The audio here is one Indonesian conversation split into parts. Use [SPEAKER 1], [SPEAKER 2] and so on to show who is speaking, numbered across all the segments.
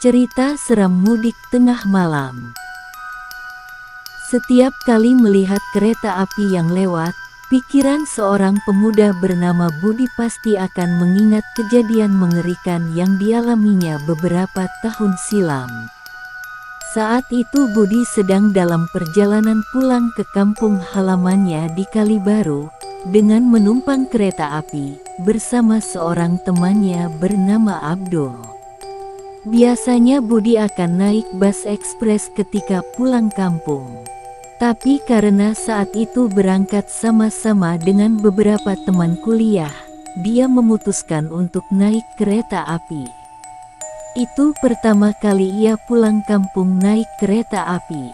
[SPEAKER 1] Cerita seram mudik tengah malam. Setiap kali melihat kereta api yang lewat, pikiran seorang pemuda bernama Budi pasti akan mengingat kejadian mengerikan yang dialaminya beberapa tahun silam. Saat itu Budi sedang dalam perjalanan pulang ke kampung halamannya di Kalibaru, dengan menumpang kereta api, bersama seorang temannya bernama Abdul. Biasanya Budi akan naik bus ekspres ketika pulang kampung. Tapi karena saat itu berangkat sama-sama dengan beberapa teman kuliah, dia memutuskan untuk naik kereta api. Itu pertama kali ia pulang kampung naik kereta api.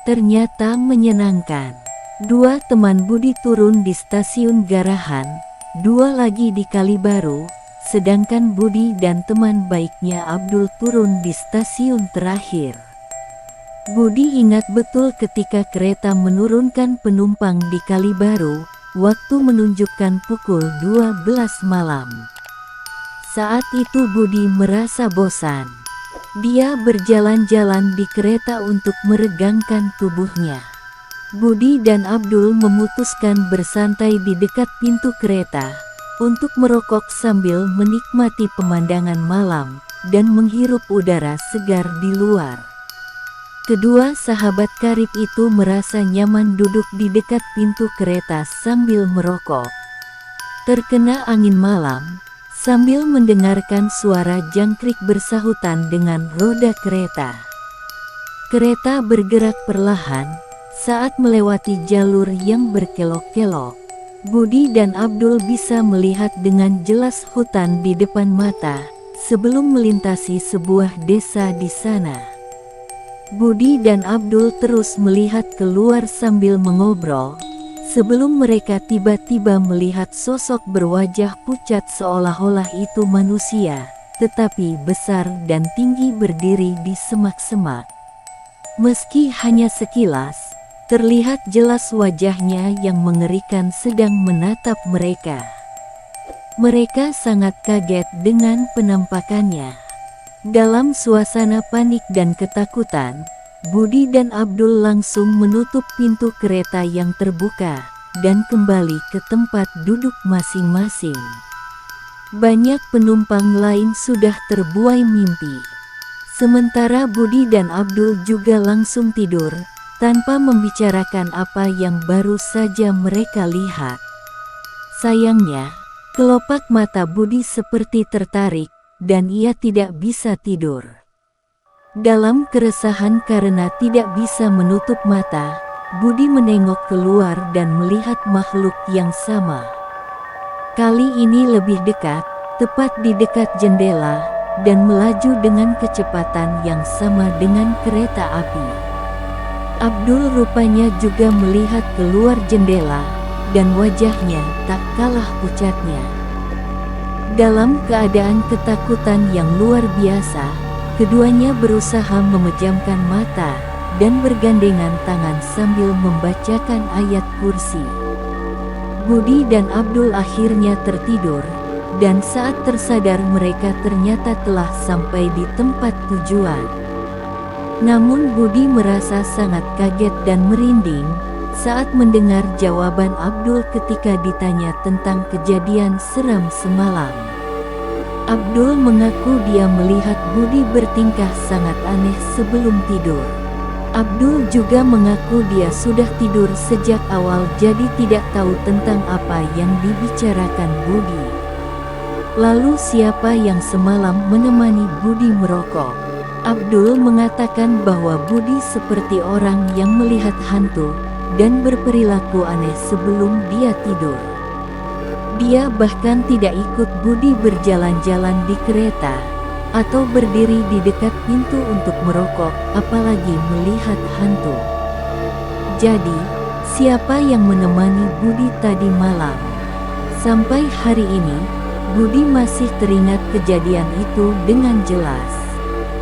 [SPEAKER 1] Ternyata menyenangkan. Dua teman Budi turun di stasiun Garahan, dua lagi di Kalibaru, sedangkan Budi dan teman baiknya Abdul turun di stasiun terakhir. Budi ingat betul ketika kereta menurunkan penumpang di Kalibaru, waktu menunjukkan pukul 12 malam. Saat itu Budi merasa bosan. Dia berjalan-jalan di kereta untuk meregangkan tubuhnya. Budi dan Abdul memutuskan bersantai di dekat pintu kereta untuk merokok sambil menikmati pemandangan malam dan menghirup udara segar di luar. Kedua sahabat karib itu merasa nyaman duduk di dekat pintu kereta sambil merokok. Terkena angin malam, sambil mendengarkan suara jangkrik bersahutan dengan roda kereta. Kereta bergerak perlahan saat melewati jalur yang berkelok-kelok. Budi dan Abdul bisa melihat dengan jelas hutan di depan mata sebelum melintasi sebuah desa di sana. Budi dan Abdul terus melihat keluar sambil mengobrol, sebelum mereka tiba-tiba melihat sosok berwajah pucat seolah-olah itu manusia, tetapi besar dan tinggi berdiri di semak-semak. Meski hanya sekilas, terlihat jelas wajahnya yang mengerikan sedang menatap mereka. Mereka sangat kaget dengan penampakannya. Dalam suasana panik dan ketakutan, Budi dan Abdul langsung menutup pintu kereta yang terbuka dan kembali ke tempat duduk masing-masing. Banyak penumpang lain sudah terbuai mimpi. Sementara Budi dan Abdul juga langsung tidur, tanpa membicarakan apa yang baru saja mereka lihat. Sayangnya, kelopak mata Budi seperti tertarik, dan ia tidak bisa tidur. Dalam keresahan karena tidak bisa menutup mata, Budi menengok keluar dan melihat makhluk yang sama. Kali ini lebih dekat, tepat di dekat jendela, dan melaju dengan kecepatan yang sama dengan kereta api. Abdul rupanya juga melihat keluar jendela, dan wajahnya tak kalah pucatnya. Dalam keadaan ketakutan yang luar biasa, keduanya berusaha memejamkan mata, dan bergandengan tangan sambil membacakan ayat kursi. Budi dan Abdul akhirnya tertidur, dan saat tersadar mereka ternyata telah sampai di tempat tujuan. Namun Budi merasa sangat kaget dan merinding saat mendengar jawaban Abdul ketika ditanya tentang kejadian seram semalam. Abdul mengaku dia melihat Budi bertingkah sangat aneh sebelum tidur. Abdul juga mengaku dia sudah tidur sejak awal jadi tidak tahu tentang apa yang dibicarakan Budi. Lalu siapa yang semalam menemani Budi merokok? Abdul mengatakan bahwa Budi seperti orang yang melihat hantu dan berperilaku aneh sebelum dia tidur. Dia bahkan tidak ikut Budi berjalan-jalan di kereta atau berdiri di dekat pintu untuk merokok, apalagi melihat hantu. Jadi, siapa yang menemani Budi tadi malam? Sampai hari ini, Budi masih teringat kejadian itu dengan jelas.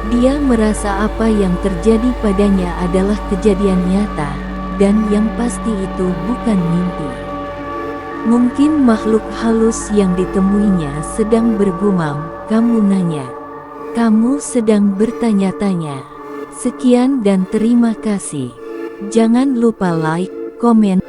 [SPEAKER 1] Dia merasa apa yang terjadi padanya adalah kejadian nyata, dan yang pasti itu bukan mimpi. Mungkin makhluk halus yang ditemuinya sedang bergumam, kamu nanya. Kamu sedang bertanya-tanya. Sekian dan terima kasih. Jangan lupa like, komen,